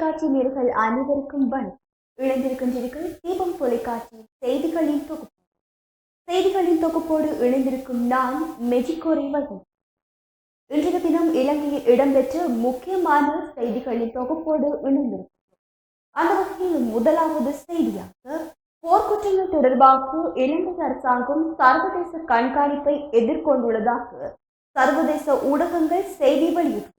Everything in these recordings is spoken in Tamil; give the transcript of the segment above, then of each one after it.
தொலைக்காட்சி நேயர்கள் அனைவருக்கும் வணக்கம். இணைந்திருக்கின்றீர்கள் தீபம் தொலைக்காட்சி செய்திகளின் தொகுப்போடு இணைந்திருக்கும் நான் மெஜிகோரை வகை. இன்றைய தினம் இலங்கையில் இடம்பெற்ற முக்கியமான செய்திகளின் தொகுப்போடு இணைந்திருக்கும். அந்த வகையில் முதலாவது செய்தியாக போர்க்குற்றங்கள் தொடர்பாக இலங்கை அரசாங்கம் சர்வதேச கண்காணிப்பை எதிர்கொண்டுள்ளதாக சர்வதேச ஊடகங்கள் செய்தி வெளியிட்டுள்ளன.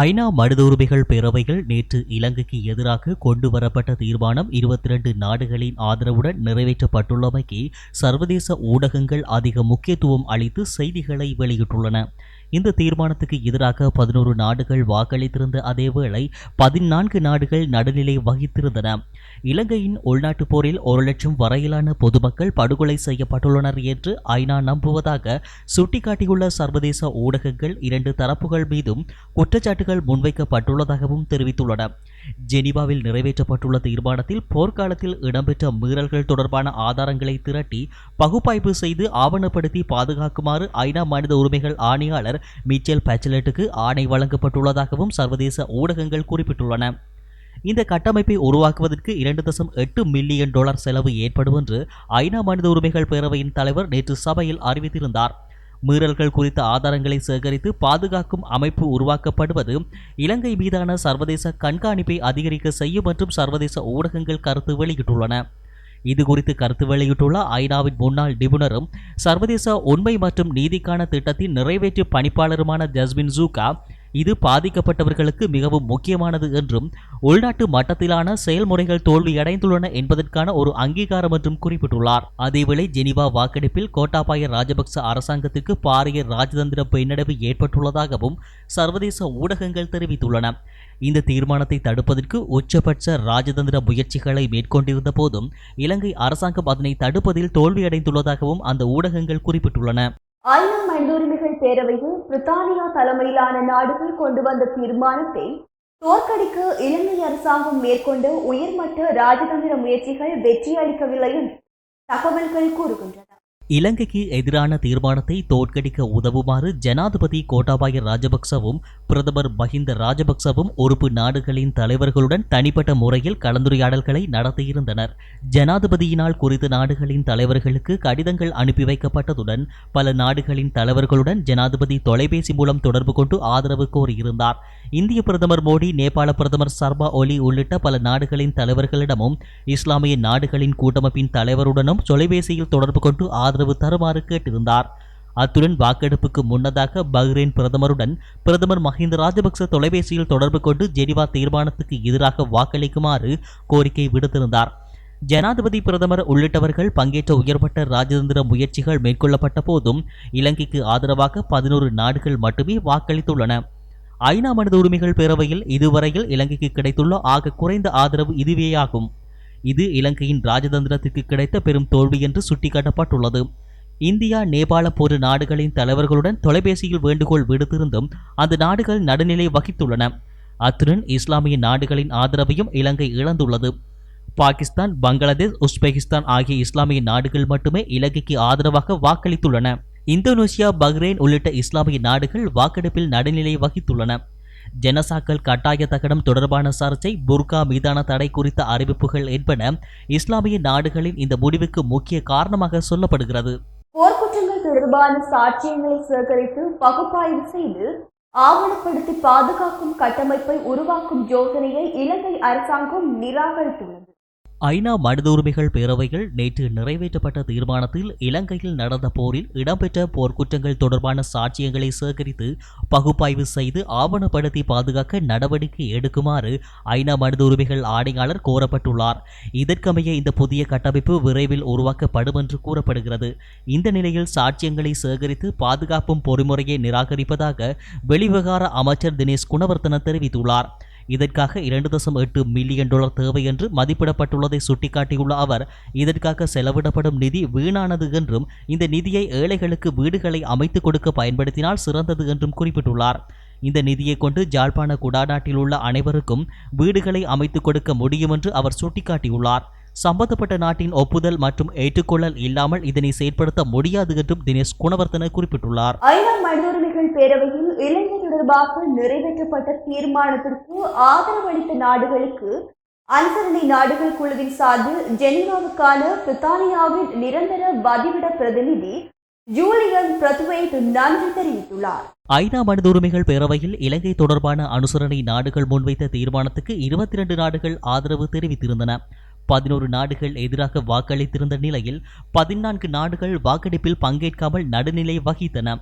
ஐநா மனித உரிமைகள் பேரவையில் நேற்று இலங்கைக்கு எதிராக கொண்டு வரப்பட்ட தீர்மானம் 22 நாடுகளின் ஆதரவுடன் நிறைவேற்றப்பட்டுள்ளமைக்கு சர்வதேச ஊடகங்கள் அதிக முக்கியத்துவம் அளித்து செய்திகளை வெளியிட்டுள்ளன. இந்த தீர்மானத்துக்கு எதிராக 11 நாடுகள் வாக்களித்திருந்த அதேவேளை 14 நாடுகள் நடுநிலை வகித்திருந்தன. இலங்கையின் உள்நாட்டு போரில் 1 லட்சம் வரையிலான பொதுமக்கள் படுகொலை செய்யப்பட்டுள்ளனர் என்று ஐநா நம்புவதாக சுட்டிக்காட்டியுள்ள சர்வதேச ஊடகங்கள் 2 தரப்புகள் மீதும் குற்றச்சாட்டுகள் முன்வைக்கப்பட்டுள்ளதாகவும் தெரிவித்துள்ளன. ஜெனீவாவில் நிறைவேற்றப்பட்டுள்ள தீர்மானத்தில் போர்க்காலத்தில் இடம்பெற்ற மீறல்கள் தொடர்பான ஆதாரங்களை திரட்டி பகுப்பாய்வு செய்து ஆவணப்படுத்தி பாதுகாக்குமாறு ஐநா மனித உரிமைகள் ஆணையாளர் மிச்சேல் பேச்சலெட்டுக்கு ஆணை வழங்கப்பட்டுள்ளதாகவும் சர்வதேச ஊடகங்கள் குறிப்பிட்டுள்ளன. இந்த கட்டமைப்பை உருவாக்குவதற்கு $2.8 மில்லியன் செலவு ஏற்படும் என்று ஐநா மனித உரிமைகள் பேரவையின் தலைவர் நேற்று சபையில் அறிவித்திருந்தார். மீறல்கள் குறித்த ஆதாரங்களை சேகரித்து பாதுகாக்கும் அமைப்பு உருவாக்கப்படுவது இலங்கை மீதான சர்வதேச கண்காணிப்பை அதிகரிக்க செய்யும் என்றும் சர்வதேச ஊடகங்கள் கருத்து வெளியிட்டுள்ளன. இதுகுறித்து கருத்து வெளியிட்டுள்ள ஐநாவின் முன்னாள் நிபுணரும் சர்வதேச உண்மை மற்றும் நீதிக்கான திட்டத்தின் நிறைவேற்று பணிப்பாளருமான ஜஸ்மின் ஜூகா இது பாதிக்கப்பட்டவர்களுக்கு மிகவும் முக்கியமானது என்றும் உள்நாட்டு மட்டத்திலான செயல்முறைகள் தோல்வியடைந்துள்ளன என்பதற்கான ஒரு அங்கீகாரம் என்றும் குறிப்பிட்டுள்ளார். அதேவேளை ஜெனீவா வாக்கெடுப்பில் கோட்டாபாய ராஜபக்ச அரசாங்கத்திற்கு பாரிய ராஜதந்திர பின்னடைவு ஏற்பட்டுள்ளதாகவும் சர்வதேச ஊடகங்கள் தெரிவித்துள்ளன. இந்த தீர்மானத்தை தடுப்பதற்கு உச்சபட்ச ராஜதந்திர முயற்சிகளை மேற்கொண்டிருந்த போதும் இலங்கை அரசாங்கம் அதனை தடுப்பதில் தோல்வியடைந்துள்ளதாகவும் அந்த ஊடகங்கள் குறிப்பிட்டுள்ளன. ஐநா மனித உரிமைகள் பேரவையில் பிரித்தானியா தலைமையிலான நாடுகள் கொண்டு வந்த தீர்மானத்தை தோற்கடிக்க இலங்கை அரசாங்கம் மேற்கொண்ட உயர்மட்ட ராஜதந்திர முயற்சிகள் வெற்றியளிக்கவில்லை என்று தகவல்கள் கூறுகின்றன. இலங்கைக்கு எதிரான தீர்மானத்தை தோற்கடிக்க உதவுமாறு ஜனாதிபதி கோட்டாபாய ராஜபக்சவும் பிரதமர் மஹிந்த ராஜபக்சவும் உறுப்பு நாடுகளின் தலைவர்களுடன் தனிப்பட்ட முறையில் கலந்துரையாடல்களை நடத்தியிருந்தனர். ஜனாதிபதியினால் குறித்த நாடுகளின் தலைவர்களுக்கு கடிதங்கள் அனுப்பி வைக்கப்பட்டதுடன் பல நாடுகளின் தலைவர்களுடன் ஜனாதிபதி தொலைபேசி மூலம் தொடர்பு கொண்டு ஆதரவு கோரியிருந்தார். இந்திய பிரதமர் மோடி, நேபாள பிரதமர் சர்மா ஒலி உள்ளிட்ட பல நாடுகளின் தலைவர்களிடமும் இஸ்லாமிய நாடுகளின் கூட்டமைப்பின் தலைவருடனும் தொலைபேசியில் தொடர்பு கொண்டு ஆதரவு தருமாறு கேட்டிருந்தார். அத்துடன் வாக்கெடுப்புக்கு முன்னதாக பஹ்ரைன் பிரதமருடன் பிரதமர் மஹிந்த ராஜபக்ச தொலைபேசியில் தொடர்பு கொண்டு ஜெனீவா தீர்மானத்துக்கு எதிராக வாக்களிக்குமாறு கோரிக்கை விடுத்திருந்தார். ஜனாதிபதி, பிரதமர் உள்ளிட்டவர்கள் பங்கேற்ற உயர்மட்ட ராஜதந்திர முயற்சிகள் மேற்கொள்ளப்பட்ட போதும் இலங்கைக்கு ஆதரவாக 11 நாடுகள் மட்டுமே வாக்களித்துள்ளன. ஐநா மனித உரிமைகள் பேரவையில் இதுவரையில் இலங்கைக்கு கிடைத்துள்ள ஆக குறைந்த ஆதரவு இதுவேயாகும். இது இலங்கையின் ராஜதந்திரத்திற்கு கிடைத்த பெரும் தோல்வி என்று சுட்டிக்காட்டப்பட்டுள்ளது. இந்தியா, நேபாள போன்ற நாடுகளின் தலைவர்களுடன் தொலைபேசியில் வேண்டுகோள் விடுத்திருந்தும் அந்த நாடுகள் நடுநிலை வகித்துள்ளன. அத்துடன் இஸ்லாமிய நாடுகளின் ஆதரவையும் இலங்கை இழந்துள்ளது. பாகிஸ்தான், பங்களாதேஷ், உஸ்பெகிஸ்தான் ஆகிய இஸ்லாமிய நாடுகள் மட்டுமே இலங்கைக்கு ஆதரவாக வாக்களித்துள்ளன. இந்தோனேசியா, பஹ்ரைன் உள்ளிட்ட இஸ்லாமிய நாடுகள் வாக்கெடுப்பில் நடுநிலை வகித்துள்ளன. ஜனசாக்கள் கட்டாய தகனம் தொடர்பான சர்ச்சை, புர்கா மீதான தடை குறித்த அறிவிப்புகள் என்பன இஸ்லாமிய நாடுகளின் இந்த முடிவுக்கு முக்கிய காரணமாக சொல்லப்படுகிறது. போர்க்குற்றங்கள் தொடர்பான சாட்சியங்களை சேகரித்து பகுப்பாய்வு செய்து ஆவணப்படுத்தி பாதுகாக்கும் கட்டமைப்பை உருவாக்கும் யோசனையை இலங்கை அரசாங்கம் நிராகரித்துள்ளது. ஐநா மனித உரிமைகள் பேரவையில் நேற்று நிறைவேற்றப்பட்ட தீர்மானத்தில் இலங்கையில் நடந்த போரில் இடம்பெற்ற போர்க்குற்றங்கள் தொடர்பான சாட்சியங்களை சேகரித்து பகுப்பாய்வு செய்து ஆவணப்படுத்தி பாதுகாக்க நடவடிக்கை எடுக்குமாறு ஐநா மனித உரிமைகள் ஆணையாளர் கோரப்பட்டுள்ளார். இதற்கமைய இந்த புதிய கட்டமைப்பு விரைவில் உருவாக்கப்படும் என்று கூறப்படுகிறது. இந்த நிலையில் சாட்சியங்களை சேகரித்து பாதுகாப்பும் பொறிமுறையை நிராகரிப்பதாக வெளிவிவகார அமைச்சர் தினேஷ் குணவர்த்தன தெரிவித்துள்ளார். இதற்காக $2.8 மில்லியன் தேவை என்று மதிப்பிடப்பட்டுள்ளதை சுட்டிக்காட்டியுள்ள அவர் இதற்காக செலவிடப்படும் நிதி வீணானது என்றும் இந்த நிதியை ஏழைகளுக்கு வீடுகளை அமைத்துக் கொடுக்க பயன்படுத்தினால் சிறந்தது என்றும் குறிப்பிட்டுள்ளார். இந்த நிதியை கொண்டு ஜாழ்ப்பாண குடாநாட்டில் உள்ள அனைவருக்கும் வீடுகளை அமைத்துக் கொடுக்க முடியும் என்று அவர் சுட்டிக்காட்டியுள்ளார். சம்பந்தப்பட்ட நாட்டின் ஒப்புதல் மற்றும் ஏற்றுக்கொள்ளல் இல்லாமல் இதனை செயற்படுத்த முடியாது என்றும் தினேஷ் குணவர்த்தன குறிப்பிட்டுள்ளார். ஐநா மனித உரிமைகள் பேரவையில் இலங்கை தொடர்பாக நிறைவேற்றப்பட்ட தீர்மானத்திற்கு ஆதரவளித்த நாடுகளுக்கு அனுசரணை நாடுகள் குழுவின் சார்பில் ஜெனீவாவுக்கான பிரித்தானியாவின் நிரந்தர வதிவிட பிரதிநிதி ஜூலியன் பிரத்வேட் நன்றி தெரிவித்துள்ளார். ஐநா மனித உரிமைகள் பேரவையில் இலங்கை தொடர்பான அனுசரணை நாடுகள் முன்வைத்த தீர்மானத்துக்கு 22 நாடுகள் ஆதரவு தெரிவித்திருந்தன. 11 நாடுகள் எதிராக வாக்களித்திருந்த நிலையில் 14 நாடுகள் வாக்கெடுப்பில் பங்கேற்காமல் நடுநிலை வகித்தன.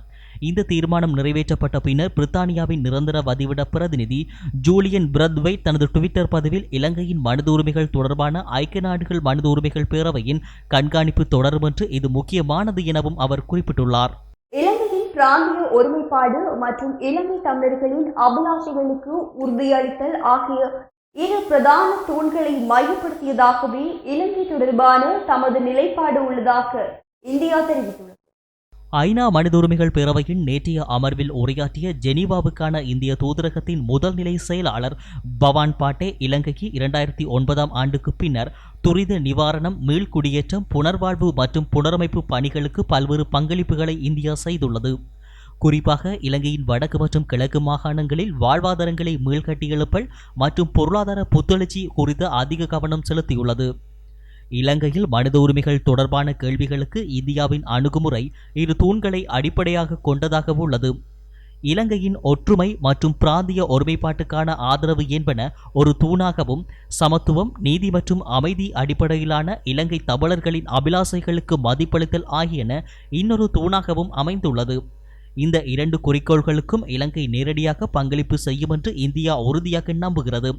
இந்த தீர்மானம் நிறைவேற்றப்பட்ட பின்னர் பிரித்தானியாவின் நிரந்தர வதிவிட பிரதிநிதி ஜூலியன் பிரத்வைட் தனது ட்விட்டர் பதிவில் இலங்கையின் மனித உரிமைகள் தொடர்பான ஐக்கிய நாடுகள் மனித உரிமைகள் பேரவையின் கண்காணிப்பு தொடரும் என்று இது முக்கியமானது எனவும் அவர் குறிப்பிட்டுள்ளார். இலங்கையின் பிராந்திய ஒருமைப்பாடு மற்றும் இலங்கை தமிழர்களின் அபிலாஷைகளுக்கு உறுதியளித்தல் ஆகிய இரு பிரதான தூண்களை மையப்படுத்தியதாகவே இலங்கை தொடர்பான தமது நிலைப்பாடு உள்ளதாக இந்தியா தெரிவித்துள்ளது. ஐநா மனித உரிமைகள் பேரவையின் நேற்றைய அமர்வில் உரையாற்றிய ஜெனீவாவுக்கான இந்திய தூதரகத்தின் முதல் நிலை செயலாளர் பவான் பாட்டே இலங்கைக்கு 2009 ஆண்டுக்கு பின்னர் துரித நிவாரணம், மீள்குடியேற்றம், புனர்வாழ்வு மற்றும் புனரமைப்பு பணிகளுக்கு பல்வேறு பங்களிப்புகளை இந்தியா செய்துள்ளது. குறிப்பாக இலங்கையின் வடக்கு மற்றும் கிழக்கு மாகாணங்களில் வாழ்வாதாரங்களை மீள்கட்டியெழுப்பல் மற்றும் பொருளாதார புத்தெழுச்சி குறித்து அதிக கவனம் செலுத்தியுள்ளது. இலங்கையில் மனித உரிமைகள் தொடர்பான கேள்விகளுக்கு இந்தியாவின் அணுகுமுறை இரு தூண்களை அடிப்படையாக கொண்டதாக உள்ளது. இலங்கையின் ஒற்றுமை மற்றும் பிராந்திய ஒருமைப்பாட்டுக்கான ஆதரவு என்பன ஒரு தூணாகவும், சமத்துவம், நீதி மற்றும் அமைதி அடிப்படையிலான இலங்கை தமிழர்களின் அபிலாசைகளுக்கு மதிப்பளித்தல் ஆகியன இன்னொரு தூணாகவும் அமைந்துள்ளது. இந்த இரண்டு குறிக்கோள்களுக்கும் இலங்கை நேரடியாக பங்களிப்பு செய்யும் என்று இந்தியா உறுதியாக நம்புகிறது.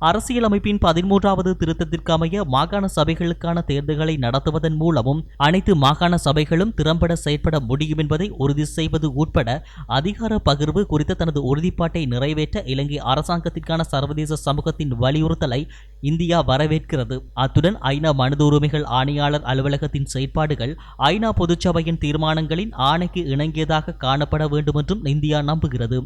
அரசியலமைப்பின் 13வது திருத்தத்திற்கமைய மாகாண சபைகளுக்கான தேர்தல்களை நடத்துவதன் மூலமும் அனைத்து மாகாண சபைகளும் திறம்பட செயற்பட முடியும் என்பதை உறுதி செய்வது உட்பட அதிகார பகிர்வு குறித்த தனது உறுதிப்பாட்டை நிறைவேற்ற இலங்கை அரசாங்கத்திற்கான சர்வதேச சமூகத்தின் வலியுறுத்தலை இந்தியா வரவேற்கிறது. அத்துடன் ஐநா மனித உரிமைகள் ஆணையாளர் அலுவலகத்தின் செயற்பாடுகள் ஐநா பொதுச்சபையின் தீர்மானங்களின் ஆணைக்கு இணங்கியதாக காணப்பட வேண்டும் என்றும் இந்தியா நம்புகிறது.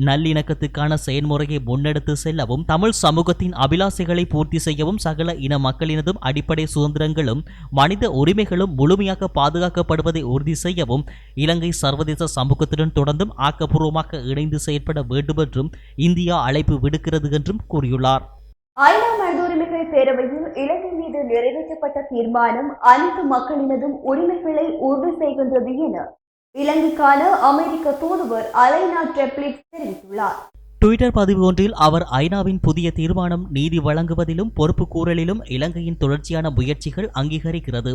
நல்லிணக்கத்துக்கான செயல்முறையை முன்னெடுத்து செல்லவும், தமிழ் சமூகத்தின் அபிலாசைகளை பூர்த்தி செய்யவும், சகல இன மக்களினதும் அடிப்படை சுதந்திரங்களும் மனித உரிமைகளும் முழுமையாக பாதுகாக்கப்படுவதை உறுதி செய்யவும் இலங்கை சர்வதேச சமூகத்துடன் தொடர்ந்தும் ஆக்கப்பூர்வமாக இணைந்து செயற்பட வேண்டும் என்றும் இந்தியா அழைப்பு விடுக்கிறது என்றும் கூறியுள்ளார். ஐநா மனித உரிமைகள் பேரவையில் இலங்கை மீது நிறைவேற்றப்பட்ட தீர்மானம் அனைத்து மக்களினதும் உரிமைகளை உறுதி செய்கின்றது என இலங்கைக்கான அமெரிக்க தூதுவர் அலைனா டெப்லிட்ஸ் தெரிவித்துள்ளார். ட்விட்டர் பதிவு ஒன்றில் அவர் ஐநாவின் புதிய தீர்மானம் நீதி வழங்குவதிலும் பொறுப்பு கூறலிலும் இலங்கையின் தொடர்ச்சியான முயற்சிகள் அங்கீகரிக்கிறது.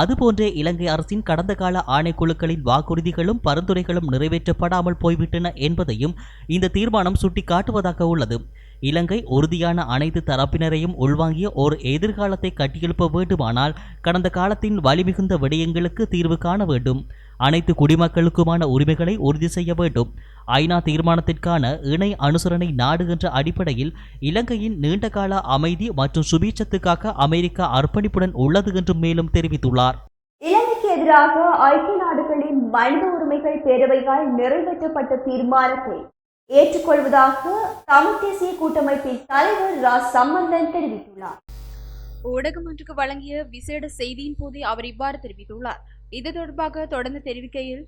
அதுபோன்றே இலங்கை அரசின் கடந்த கால ஆணைக்குழுக்களின் வாக்குறுதிகளும் பரிந்துரைகளும் நிறைவேற்றப்படாமல் போய்விட்டன என்பதையும் இந்த தீர்மானம் சுட்டிக்காட்டுவதாக உள்ளது. இலங்கை உறுதியான அனைத்து தரப்பினரையும் உள்வாங்கிய ஒரு எதிர்காலத்தை கட்டியெழுப்ப வேண்டுமானால் கடந்த காலத்தின் வலிமிகுந்த விடயங்களுக்கு தீர்வு காண வேண்டும். அனைத்து குடிமக்களுக்குமான உரிமைகளை உறுதி செய்ய வேண்டும். ஐநா தீர்மானத்திற்கான இணை அனுசரணை நாடு என்ற அடிப்படையில் இலங்கையின் நீண்டகால அமைதி மற்றும் சுபீட்சத்துக்காக அமெரிக்கா அர்ப்பணிப்புடன் உள்ளது என்றும் மேலும் தெரிவித்துள்ளார். இலங்கைக்கு எதிராக ஐக்கிய நாடுகளின் மனித உரிமைகள் பேரவையால் நிறைவேற்றப்பட்ட தீர்மானத்தை ஏற்றுக்கொள்வதாக தமிழ் தேசிய கூட்டமைப்பின் தலைவர் ரா சம்பந்தன் தெரிவித்துள்ளார். ஊடகம் ஒன்றுக்கு வழங்கிய விசேட செய்தியின் போதே அவர் இவ்வாறு தெரிவித்துள்ளார். இது தொடர்பாக தொடர்ந்து தெரிவிக்கையில்,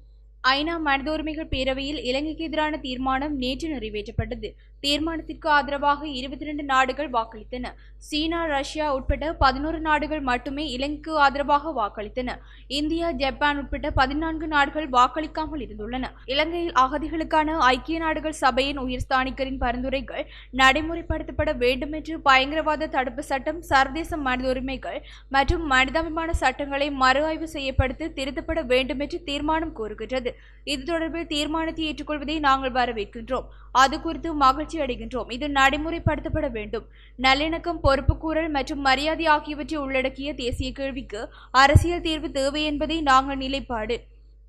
ஐநா மனித உரிமைகள் பேரவையில் இலங்கைக்கு எதிரான தீர்மானம் நேற்று நிறைவேற்றப்பட்டது. தீர்மானத்திற்கு ஆதரவாக 22 நாடுகள் வாக்களித்தன. சீனா, ரஷ்யா உட்பட்ட 11 நாடுகள் மட்டுமே இலங்கைக்கு ஆதரவாக வாக்களித்தன. இந்தியா, ஜப்பான் உட்பட்ட 14 நாடுகள் வாக்களிக்காமல் இருந்துள்ளன. இலங்கையில் அகதிகளுக்கான ஐக்கிய நாடுகள் சபையின் உயர்ஸ்தானிகரின் பரிந்துரைகள் நடைமுறைப்படுத்தப்பட வேண்டும் என்று பயங்கரவாத தடுப்பு சட்டம், சர்வதேச மனித உரிமைகள் மற்றும் மனிதாபிமான சட்டங்களை மறு ஆய்வு செய்யப்படுத்தி திருத்தப்பட வேண்டும் என்று தீர்மானம் கோருகின்றது. இது தொடர்பில் தீர்மானத்தை ஏற்றுக்கொள்வதை நாங்கள் வரவேற்கின்றோம். அது குறித்து மகிழ்ச்சி அடைகின்றோம். இது நடைமுறைப்படுத்தப்பட வேண்டும். நல்லிணக்கம், பொறுப்புக்கூறல் மற்றும் மரியாதை ஆகியவற்றை உள்ளடக்கிய தேசிய கேள்விக்கு அரசியல் தீர்வு தேவை என்பதை நாங்கள் நிலைப்பாடு.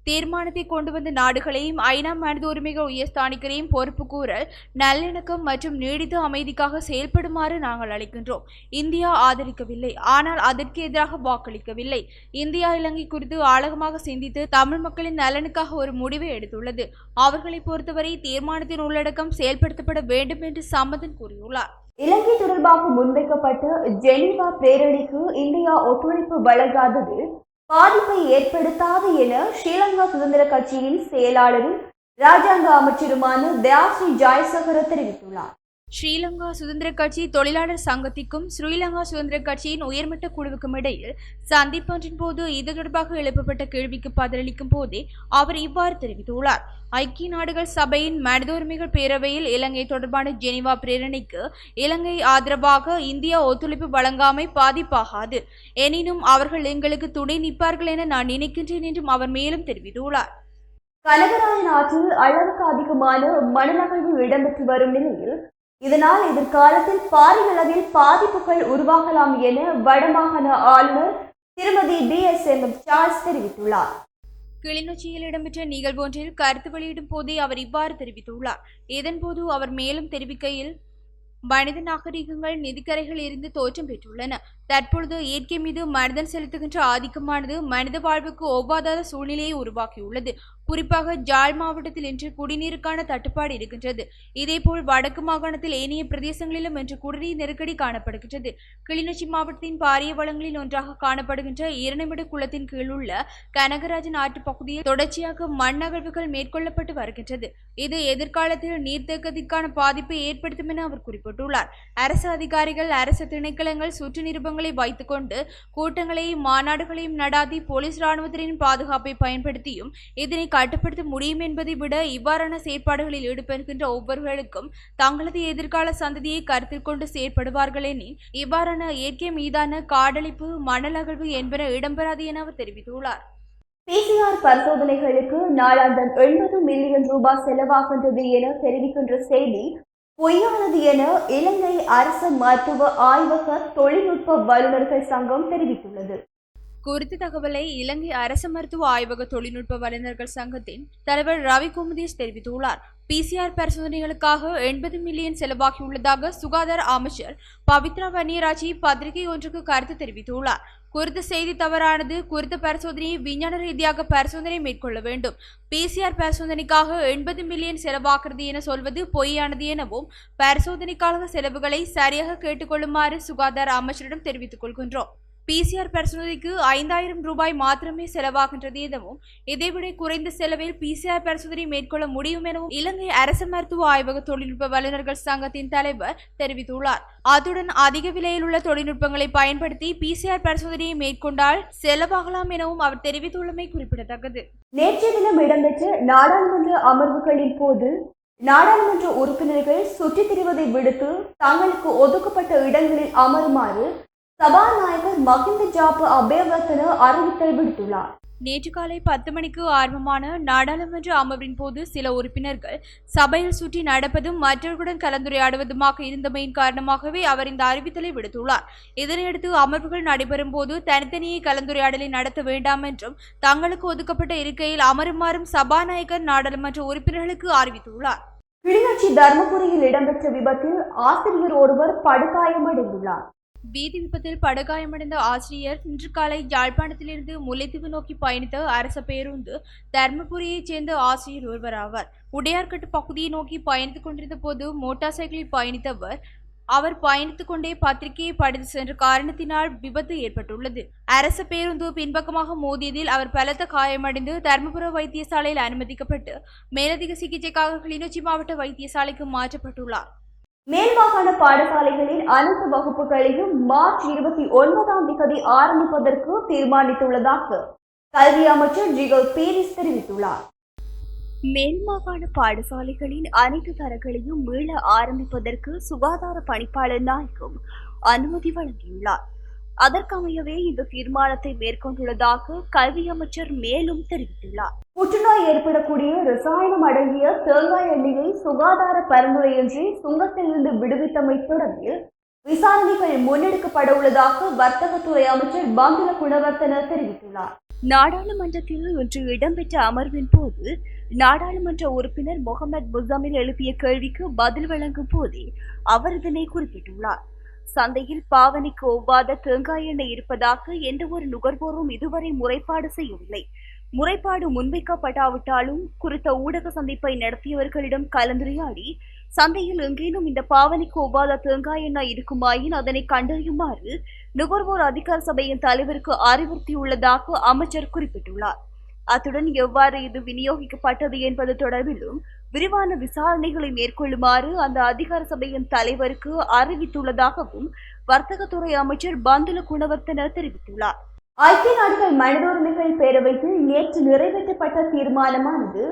தீர்மானத்தை கொண்டு வந்த நாடுகளையும் ஐநா மனித உரிமைகள் உயர்ஸ்தானிகரையும் பொறுப்பு கூறல், நல்லிணக்கம் மற்றும் நீடித்த அமைதிக்காக செயல்படுமாறு நாங்கள் அழைக்கின்றோம். இந்தியா ஆதரிக்கவில்லை, ஆனால் அதற்கு எதிராக வாக்களிக்கவில்லை. இந்தியா இலங்கை குறித்து ஆழமாக சிந்தித்து தமிழ் மக்களின் நலனுக்காக ஒரு முடிவை எடுத்துள்ளது. அவர்களை பொறுத்தவரை தீர்மானத்தின் உள்ளடக்கம் செயல்படுத்தப்பட வேண்டும் என்று சம்பந்தன் கூறியுள்ளார். இலங்கை தொடர்பாக முன்வைக்கப்பட்ட ஜெனீவா பிரேரணைக்கு இந்தியா ஒத்துழைப்பு வழங்காதது பாதிப்பை ஏற்படுத்தாது என ஸ்ரீலங்கா சுதந்திர கட்சியின் செயலாளரும் ராஜாங்க அமைச்சருமான தயாஸ்ரீ ஜாயசகர தெரிவித்துள்ளார். ஸ்ரீலங்கா சுதந்திர கட்சி தொழிலாளர் சங்கத்திற்கும் ஸ்ரீலங்கா சுதந்திர கட்சியின் உயர்மட்ட குழுவுக்கும் இடையில் சந்திப்பொன்றின் போது இது தொடர்பாக எழுப்பப்பட்ட கேள்விக்கு பதிலளிக்கும் போதே அவர் இவ்வாறு தெரிவித்துள்ளார். ஐக்கிய நாடுகள் சபையின் மனித உரிமைகள் பேரவையில் இலங்கை தொடர்பான ஜெனீவா பிரேரணைக்கு இலங்கை ஆதரவாக இந்தியா ஒத்துழைப்பு வழங்காமை பாதிப்பாகாது. எனினும் அவர்கள் எங்களுக்கு துணை நிற்பார்கள் என நான் நினைக்கின்றேன் என்றும் அவர் மேலும் தெரிவித்துள்ளார். கனகராயன் ஆற்றில் அளவுக்கு அதிகமான மணல் அகழ்வு இடம்பெற்று வரும் நிலையில் இதனால் எதிர்காலத்தில் பாரிய அளவில் பாதிப்புகள் உருவாகலாம் என வடமாகாண ஆளுநர் திருமதி BSM சார்ல்ஸ் தெரிவித்துள்ளார். கிளிநொச்சியில் இடம்பெற்ற நிகழ்வொன்றில் கருத்து வெளியிடும் போதே அவர் இவ்வாறு தெரிவித்துள்ளார். இதன்போது அவர் மேலும் தெரிவிக்கையில், மனித நாகரிகங்கள் நதிக்கரைகள் இருந்து தோற்றம் பெற்றுள்ளன. தற்பொழுது இயற்கை மீது மனிதன் செலுத்துகின்ற ஆதிக்கமானது மனித வாழ்வுக்கு ஒவ்வாத சூழ்நிலையை உருவாக்கியுள்ளது. குறிப்பாக ஜாழ் மாவட்டத்தில் இன்று குடிநீருக்கான தட்டுப்பாடு இருக்கின்றது. இதேபோல் வடக்கு மாகாணத்தில் ஏனைய பிரதேசங்களிலும் இன்று குடிநீர் நெருக்கடி காணப்படுகின்றது. கிளிநொச்சி மாவட்டத்தின் பாரிய வளங்களில் ஒன்றாக காணப்படுகின்ற இரணிமடு குளத்தின் கீழ் உள்ள கனகராஜன் ஆற்று பகுதியில் தொடர்ச்சியாக மண் அகழ்வுகள் மேற்கொள்ளப்பட்டு வருகின்றது. இது எதிர்காலத்தில் நீர்த்தேக்கத்திற்கான பாதிப்பை ஏற்படுத்தும் என அவர் குறிப்பிட்டுள்ளார். அரசு அதிகாரிகள், அரசு திணைக்களங்கள் சுற்று நிருபங்களை வைத்துக் கொண்டு கூட்டங்களையும் மாநாடுகளையும் நடாத்தி போலீஸ் இராணுவத்தினரின் பாதுகாப்பை பயன்படுத்தியும் இதனை கட்டுப்படுத்த முடியும் என்பதை விட இவ்வாறான செயற்பாடுகளில் ஈடுபடுகின்ற ஒவ்வொருவருக்கும் தங்களது எதிர்கால சந்ததியை கருத்தில் கொண்டு செயற்படுவார்கள் எனின் இவ்வாறான இயற்கை மீதான காடழிப்பு, மணல் அகழ்வு என்பன இடம்பெறாது என அவர் தெரிவித்துள்ளார். PCR பரிசோதனைகளுக்கு நாளாந்தம் 80 மில்லியன் ரூபாய் செலவாகின்றது என தெரிவிக்கின்ற செய்தி பொய்யானது என இலங்கை அரசு மருத்துவ ஆய்வக தொழில்நுட்ப வல்லுநர்கள் சங்கம் தெரிவித்துள்ளது. குறித்த தகவலை இலங்கை அரசு மருத்துவ ஆய்வக தொழில்நுட்ப வல்லுநர்கள் சங்கத்தின் தலைவர் ரவி குமுதேஷ் தெரிவித்துள்ளார். PCR பரிசோதனைகளுக்காக 80 மில்லியன் செலவாகியுள்ளதாக சுகாதார அமைச்சர் பவித்ரா வன்னியராஜி பத்திரிகை ஒன்றுக்கு கருத்து தெரிவித்துள்ளார். குறித்த செய்தி தவறானது. குறித்த பரிசோதனையை விஞ்ஞான ரீதியாக பரிசோதனை மேற்கொள்ள வேண்டும். PCR பரிசோதனைக்காக 80 மில்லியன் செலவாகிறது என சொல்வது பொய்யானது எனவும் பரிசோதனைக்கான செலவுகளை சரியாக கேட்டுக்கொள்ளுமாறு சுகாதார அமைச்சரிடம் தெரிவித்துக் கொள்கின்றோம். PCR பரிசோதனைக்கு 5000 ரூபாய் மாத்திரமே செலவாகின்றது எனவும் இதைவிட குறைந்த செலவில் PCR பரிசோதனை மேற்கொள்ள முடியும் எனவும் இலங்கை அரசு மருத்துவ ஆய்வக தொழில்நுட்ப வல்லுநர்கள் சங்கத்தின் தலைவர் தெரிவித்துள்ளார். அத்துடன் அதிக விலையில் உள்ள தொழில்நுட்பங்களை பயன்படுத்தி PCR பரிசோதனையை மேற்கொண்டால் செலவாகலாம் எனவும் அவர் தெரிவித்துள்ளமை குறிப்பிடத்தக்கது. நேற்றைய தினம் இடம்பெற்ற நாடாளுமன்ற அமர்வுகளின் போது நாடாளுமன்ற உறுப்பினர்கள் சுற்றித் திரிவதை விடுத்து தங்களுக்கு ஒதுக்கப்பட்ட இடங்களில் அமருமாறு சபாநாயகர் மஹிந்த ஜாப அபேவர்த்தன அறிவித்தல் விடுத்துள்ளார். நேற்று காலை 10 மணிக்கு ஆரம்பமான நாடாளுமன்ற அமர்வின் போது சில உறுப்பினர்கள் சபையில் சுற்றி நடப்பதும் மற்றவர்களுடன் கலந்துரையாடுவதுமாக இருந்தமையின் காரணமாகவே அவர் இந்த அறிவித்தலை விடுத்துள்ளார். இதனையடுத்து அமர்வுகள் நடைபெறும் போது தனித்தனியே கலந்துரையாடலை நடத்த வேண்டாம் என்றும் தங்களுக்கு ஒதுக்கப்பட்ட இருக்கையில் அமருமாறும் சபாநாயகர் நாடாளுமன்ற உறுப்பினர்களுக்கு அறிவித்துள்ளார். கிளிநொச்சி தர்மபுரியில் இடம்பெற்ற விபத்தில் ஆசிரியர் ஒருவர் படுகாயமடைந்துள்ளார். வீதி விபத்தில் படுகாயமடைந்த ஆசிரியர் இன்று காலை யாழ்ப்பாணத்திலிருந்து முல்லைத்தீவு நோக்கி பயணித்த அரச பேருந்து தர்மபுரியைச் சேர்ந்த ஆசிரியர் ஒருவர் ஆவார். உடையார்கட்டு பகுதியை நோக்கி பயணித்துக் கொண்டிருந்த போது மோட்டார் சைக்கிளில் பயணித்தவர் அவர் பயணித்துக் கொண்டே பத்திரிகையை படித்து சென்ற காரணத்தினால் விபத்து ஏற்பட்டுள்ளது. அரச பேருந்து பின்பக்கமாக மோதியதில் அவர் பலத்த காயமடைந்து தர்மபுர வைத்தியசாலையில் அனுமதிக்கப்பட்டு மேலதிக சிகிச்சைக்காக கிளிநொச்சி மாவட்ட வைத்தியசாலைக்கு மாற்றப்பட்டுள்ளார். மேல் மாகாண பாடசாலைகளில் அனைத்து வகுப்புகளையும் மார்ச் 29 ஆரம்பிப்பதற்கு தீர்மானித்துள்ளதாக கல்வி அமைச்சர் ஜிகல் பீரிஸ் தெரிவித்துள்ளார். மேல் மாகாண பாடசாலைகளின் அனைத்து தரங்களையும் மீள ஆரம்பிப்பதற்கு சுகாதார பணிப்பாளர் நாயகம் அனுமதி வழங்கியுள்ளார். அதற்கமையவே இந்த தீர்மானத்தை மேற்கொண்டுள்ளதாக கல்வி அமைச்சர் மேலும் தெரிவித்துள்ளார். புற்றுநோய் ஏற்படக்கூடிய ரசாயனம் அடங்கிய தேங்காய் எண்ணெயை சுகாதார பரிந்துரையின்றி சுங்கத்திலிருந்து விடுவித்தமை தொடர்பில் விசாரணைகள் முன்னெடுக்கப்பட உள்ளதாக வர்த்தகத்துறை அமைச்சர் பந்துல குணவர்த்தன தெரிவித்துள்ளார். நாடாளுமன்றத்தில் இன்று இடம்பெற்ற அமர்வின் போது நாடாளுமன்ற உறுப்பினர் முகமது முசாமில் எழுப்பிய கேள்விக்கு பதில் வழங்கும் போதே அவர் இதனை குறிப்பிட்டுள்ளார். சந்தையில் பாவனைக்கு ஒவ்வாத தேங்காய் எண்ணெய் இருப்பதாக எந்த ஒரு நுகர்வோரும் இதுவரை முறைப்பாடு செய்யவில்லை. முறைப்பாடு முன்வைக்கப்படாவிட்டாலும் குறித்த ஊடக சந்திப்பை நடத்தியவர்களிடம் கலந்துரையாடி சந்தையில் எங்கேனும் இந்த பாவனைக்கு ஒவ்வாத தேங்காய் எண்ணெய் இருக்குமாயின் அதனை கண்டறியுமாறு நுகர்வோர் அதிகார சபையின் தலைவருக்கு அறிவுறுத்தியுள்ளதாக அமைச்சர் குறிப்பிட்டுள்ளார். அத்துடன் எவ்வாறு இது விநியோகிக்கப்பட்டது என்பது தொடர்பிலும் விரிவான விசாரணைகளை மேற்கொள்ளுமாறு அந்த அதிகார சபையின் தலைவருக்கு அறிவித்துள்ளதாகவும் வர்த்தகத்துறை அமைச்சர் பந்துல குணவர்த்தன தெரிவித்துள்ளார். ஐக்கிய நாடுகள் மனித உரிமைகள் பேரவையில் நேற்று நிறைவேற்றப்பட்ட தீர்மானமானது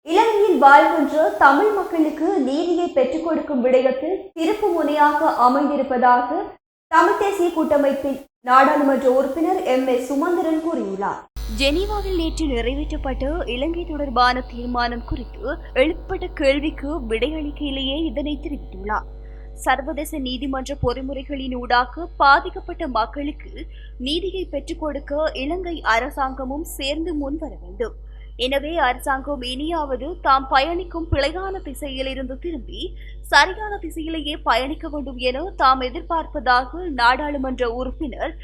இலங்கையில் வாழ்கின்ற தமிழ் மக்களுக்கு நீதியை பெற்றுக் கொடுக்கும் விடயத்தில் திருப்பு முனையாக அமைந்திருப்பதாக தமிழ் தேசிய கூட்டமைப்பின் நாடாளுமன்ற உறுப்பினர் சுமந்திரன் கூறியுள்ளார். ஜெனீவாவில் நேற்று நிறைவேற்றப்பட்ட இலங்கை தொடர்பான தீர்மானம் குறித்து எழுப்பப்பட்ட கேள்விக்கு விடையளிக்கையிலேயே இதனை தெரிவித்துள்ளார். சர்வதேச நீதிமன்ற பொறிமுறைகளின் ஊடாக பாதிக்கப்பட்ட மக்களுக்கு நீதியை பெற்றுக் கொடுக்க இலங்கை அரசாங்கமும் சேர்ந்து முன்வர வேண்டும். எனவே அரசாங்கம் இனியாவது தாம் பயணிக்கும் பிழையான திசையில் இருந்து திரும்பி சரியான திசையிலேயே பயணிக்க வேண்டும் என தாம் எதிர்பார்ப்பதாக நாடாளுமன்ற உறுப்பினர்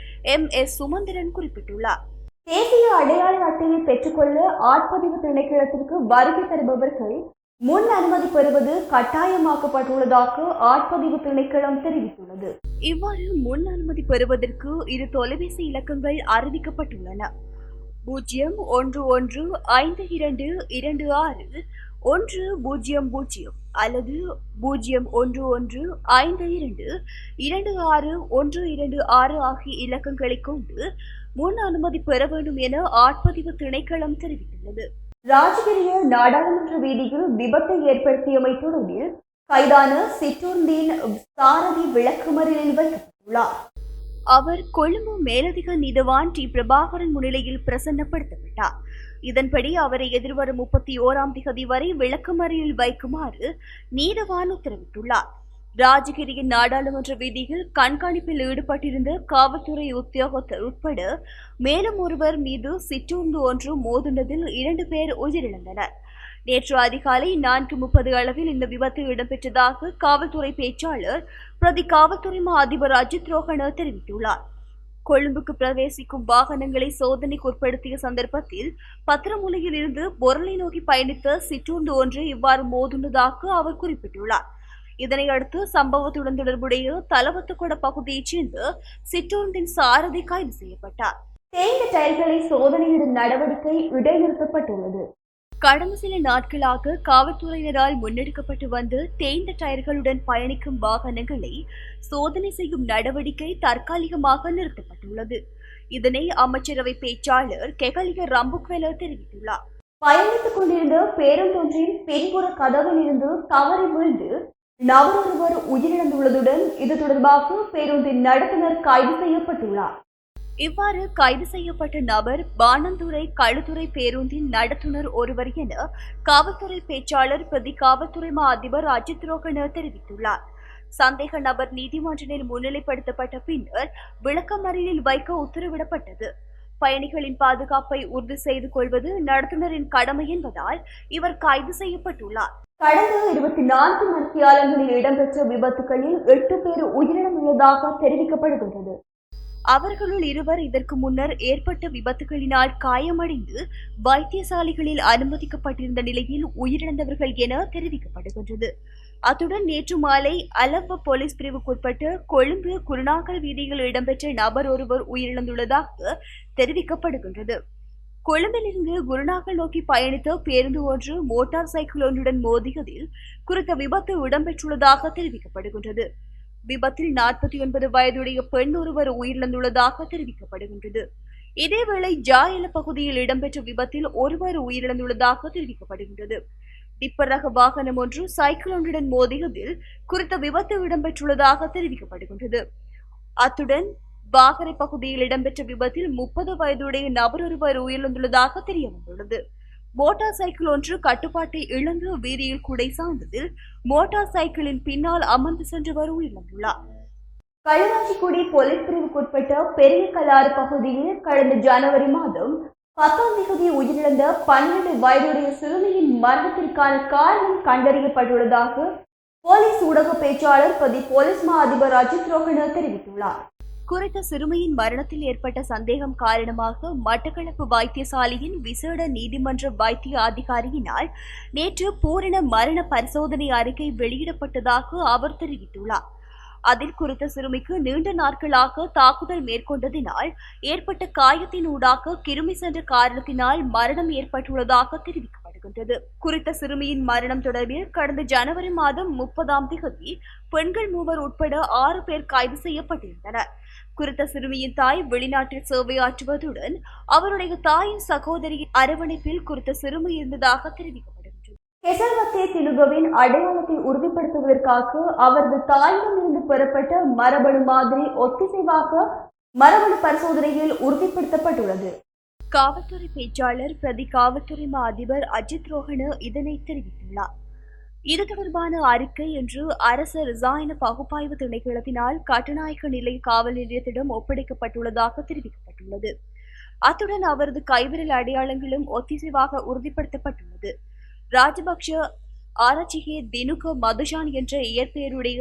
சுமந்திரன் குறிப்பிட்டுள்ளார். தேசிய அடையாள அட்டையை பெற்றுக்கொள்ள ஆட்பதிவு திணைக்களத்திற்கு வருகை தருபவர்கள் முன் அனுமதி பெறுவது கட்டாயமாக்கப்பட்டுள்ளதாக ஆட்பதிவு திணைக்களம் தெரிவித்துள்ளது. இவ்வாறு முன் அனுமதி பெறுவதற்கு 2 தொலைபேசி இலக்கங்கள் அறிவிக்கப்பட்டுள்ளன. 0115226 அல்லது 01152261226 ஆகிய இலக்கங்களை கொண்டு முன் அனுமதி பெற வேண்டும் என ஆட்பதிவு திணைக்களம் தெரிவித்துள்ளது. ராஜகிரிய நாடாளுமன்ற வீதியில் விபத்தை ஏற்படுத்தியமை தொடர்பில் கைதான சிற்றூர்ந்தின் சாரதி விளக்குமறியலில் வைக்கப்பட்டுள்ளார். அவர் கொழும்பு மேலதிக நீதவான் டி பிரபாகரன் முன்னிலையில் பிரசன்னப்படுத்தப்பட்டார். இதன்படி அவரை எதிர்வரும் 31ஆம் திகதி வரை விளக்குமறியலில் வைக்குமாறு நீதவான் உத்தரவிட்டுள்ளார். ராஜகிரியின் நாடாளுமன்ற வீதியில் கண்காணிப்பில் ஈடுபட்டிருந்த காவல்துறை உத்தியோகத்தர் உட்பட மேலும் ஒருவர் மீது சிற்றூர்ந்து ஒன்று மோதுண்டதில் 2 பேர் உயிரிழந்தனர். நேற்று அதிகாலை 4:30 அளவில் இந்த விபத்து இடம்பெற்றதாக காவல்துறை பேச்சாளர் பிரதி காவல்துறை மா அதிபர் அஜித் ரோஹண தெரிவித்துள்ளார். கொழும்புக்கு பிரவேசிக்கும் வாகனங்களை சோதனைக்கு உட்படுத்திய சந்தர்ப்பத்தில் பத்திரமுலையில் இருந்து பொருளை நோக்கி பயணித்த சிற்றூர்ந்து ஒன்று இவ்வாறு மோதுண்டதாக அவர் குறிப்பிட்டுள்ளார். இதனையடுத்து சம்பவத்துடன் தொடர்புடைய தலவத்துக்கொட பகுதியைச் சேர்ந்த சிற்றூர்ந்தின் சாரதி கைது செய்யப்பட்டார். தேய்ந்த டயர்களை சோதனையிடும் நடவடிக்கை இடைநிறுத்தப்பட்டுள்ளது. கடந்த சில நாட்களாக காவல்துறையினரால் முன்னெடுக்கப்பட்டு வந்த தேய்ந்த டயர்களுடன் பயணிக்கும் வாகனங்களை சோதனை செய்யும் நடவடிக்கை தற்காலிகமாக நிறுத்தப்பட்டுள்ளது. இதனை அமைச்சரவை பேச்சாளர் கெகலிக ரம்புக்வெல தெரிவித்துள்ளார். பயணித்துக் கொண்டிருந்த பேருந்தொன்றின் பின்புற கதவில் இருந்து தவறி வீழ்ந்து நபரொருவர் உயிரிழந்துள்ளதுடன் இது தொடர்பாக பேருந்தின் நடத்துனர் கைது செய்யப்பட்டுள்ளார். இவ்வாறு கைது செய்யப்பட்ட நபர் பாணந்துறை களுத்துறை பேருந்தின் நடத்துனர் ஒருவர் என காவல்துறை பேச்சாளர் பிரதி காவல்துறை மா அதிபர் அஜித் ரோஹண தெரிவித்துள்ளார். சந்தேக நபர் நீதிமன்றில் முன்னிலைப்படுத்தப்பட்ட பின்னர் விளக்கமறியலில் வைக்க உத்தரவிடப்பட்டது. பயணிகளின் பாதுகாப்பை உறுதி செய்து கொள்வது நடத்துனரின் கடமை என்பதால் இவர் கைது செய்யப்பட்டுள்ளார். கடந்த 24 மணித்தியாலங்களில் இடம்பெற்ற விபத்துகளில் 8 பேர் உயிரிழந்துள்ளதாக தெரிவிக்கப்படுகின்றது. அவர்களுள் 2 இதற்கு முன்னர் ஏற்பட்ட விபத்துகளினால் காயமடைந்து வைத்தியசாலைகளில் அனுமதிக்கப்பட்டிருந்த நிலையில் உயிரிழந்தவர்கள் என தெரிவிக்கப்படுகின்றது. அத்துடன் நேற்று மாலை அலவ போலீஸ் பிரிவுக்குட்பட்ட கொழும்பு குருநாகல் வீதியில் இடம்பெற்ற நபர் ஒருவர் உயிரிழந்துள்ளதாக தெரிவிக்கப்படுகின்றது. கொழும்பிலிருந்து குருநாகல் நோக்கி பயணித்த பேருந்து ஒன்று மோட்டார் சைக்கிள் ஒன்றுடன் மோதியதில் குறித்த விபத்து இடம்பெற்றுள்ளதாக தெரிவிக்கப்படுகின்றது. விபத்தில் 49 வயதுடைய பெண் ஒருவர் உயிரிழந்துள்ளதாக தெரிவிக்கப்படுகின்றது. இதேவேளை ஜாயல பகுதியில் இடம்பெற்ற விபத்தில் ஒருவர் உயிரிழந்துள்ளதாக தெரிவிக்கப்படுகின்றது. டிப்பர் ரக வாகனம் ஒன்று சைக்கிள் ஒன்றுடன் மோதியதில் குறித்த விபத்து இடம்பெற்றுள்ளதாக தெரிவிக்கப்படுகின்றது. அத்துடன் வாகரை பகுதியில் இடம்பெற்ற விபத்தில் 30 வயதுடைய நபர் ஒருவர் உயிரிழந்துள்ளதாக தெரியவந்துள்ளது. மோட்டார் சைக்கிள் ஒன்று கட்டுப்பாட்டை இழந்து வீதியில் குடை சாய்ந்ததில் மோட்டார் சைக்கிளின் பின்னால் அமர்ந்து சென்றவர் உயிரிழந்துள்ளார். களுவாஞ்சிக்குடி போலீஸ் பிரிவுக்குட்பட்ட பெரிய கலாறு பகுதியில் கடந்த ஜனவரி மாதம் 10ஆம் தேதி உயிரிழந்த 12 வயதுடைய சிறுமியின் மரணத்திற்கான காரணம் கண்டறியப்பட்டுள்ளதாக போலீஸ் ஊடக பேச்சாளர் பிரதி போலீஸ் மா அதிபர் அஜித் ரோஹண தெரிவித்துள்ளார். குறித்த சிறுமியின் மரணத்தில் ஏற்பட்ட சந்தேகம் காரணமாக மட்டக்களப்பு வைத்தியசாலையின் விசேட நீதிமன்ற வைத்திய அதிகாரியினால் நேற்று பூரண மரண பரிசோதனை அறிக்கை வெளியிடப்பட்டதாக அவர் தெரிவித்துள்ளார். அதில் குறித்த சிறுமிக்கு நீண்ட நாட்களாக தாக்குதல் மேற்கொண்டதினால் ஏற்பட்ட காயத்தினூடாக கிருமி சென்ற காரணத்தினால் மரணம் ஏற்பட்டுள்ளதாக தெரிவிக்கப்படுகின்றது. குறித்த சிறுமியின் மரணம் தொடர்பில் கடந்த ஜனவரி மாதம் 30ஆம் தேதி பெண்கள் 3 உட்பட 6 பேர் கைது செய்யப்பட்டிருந்தனர். குறித்த சிறுமியின் தாய் வெளிநாட்டில் சேவையாற்றுவதுடன் அவருடைய தாயின் சகோதரியின் அரவணைப்பில் குறித்த சிறுமி இருந்ததாக தெரிவிக்கப்படுகிறது. கெசல்வத்தே தினுகவின் அடையாளத்தை உறுதிப்படுத்துவதற்காக அவரது தாயிடமிருந்து பெறப்பட்ட மரபணு மாதிரி ஒத்திசைவாக மரபணு பரிசோதனையில் உறுதிப்படுத்தப்பட்டுள்ளது. காவல்துறை பேச்சாளர் பிரதி காவல்துறை மா அதிபர் அஜித் ரோஹன இதனை தெரிவித்துள்ளார். இது தொடர்பான அறிக்கை இன்று அரச ரசாயன பகுப்பாய்வு திணைக்களத்தினால் கட்டுநாயக்க நிலை காவல் நிலையத்திடம் ஒப்படைக்கப்பட்டுள்ளதாக தெரிவிக்கப்பட்டுள்ளது. அத்துடன் அவரது கைவிரல் அடையாளங்களும் ஒத்திசைவாக உறுதிப்படுத்தப்பட்டுள்ளது. ராஜபக்ஷ ஆராய்ச்சிகே தினுக மதுஷான் என்ற இயற்பெயருடைய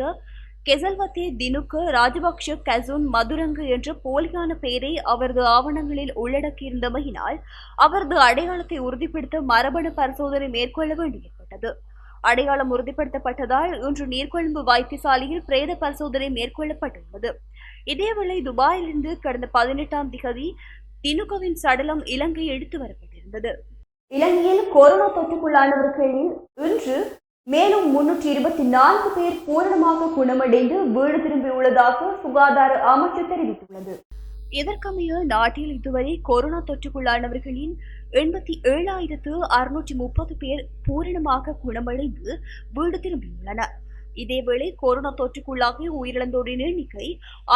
கெசல்வத்தே தினுக ராஜபக்ஷ கசூன் மதுரங்கு என்ற போலியான பெயரை அவரது ஆவணங்களில் உள்ளடக்கியிருந்தமையினால் அவரது அடையாளத்தை உறுதிப்படுத்த மரபணு பரிசோதனை மேற்கொள்ள வேண்டியிருப்பட்டது. அடையாளம் உறுதிப்படுத்தப்பட்டதால் இன்று நீர்கொழும்பு வைத்தியசாலையில் பிரேத பரிசோதனை மேற்கொள்ளப்பட்டுள்ளது. இதேவேளை துபாயிலிருந்து கடந்த 18ஆம் தேதி தினுகவின் சடலம் இலங்கை எடுத்து வரப்பட்டிருந்தது. இலங்கையில் கொரோனா தொற்றுக்குள்ளானவர்களில் இன்று மேலும் 324 பேர் பூரணமாக குணமடைந்து வீடு திரும்பியுள்ளதாக சுகாதார அமைச்சு தெரிவித்துள்ளது. இதற்கமைய நாட்டில் இதுவரை கொரோனா தொற்றுக்குள்ளானவர்களின் 87,630 பேர் பூரணமாக குணமடைந்து வீடு திரும்பியுள்ளனர். இதேவேளை கொரோனா தொற்றுக்குள்ளாகி உயிரிழந்தோரின் எண்ணிக்கை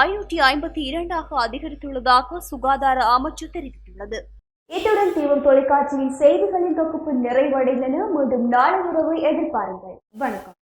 552 அதிகரித்துள்ளதாக சுகாதார அமைச்சு தெரிவித்துள்ளது. இத்துடன் தீவிரம் தொலைக்காட்சியின் செய்திகளின் தொகுப்பு நிறைவடைந்தன. மீண்டும் நாளை இரவு எதிர்பாருங்கள். வணக்கம்.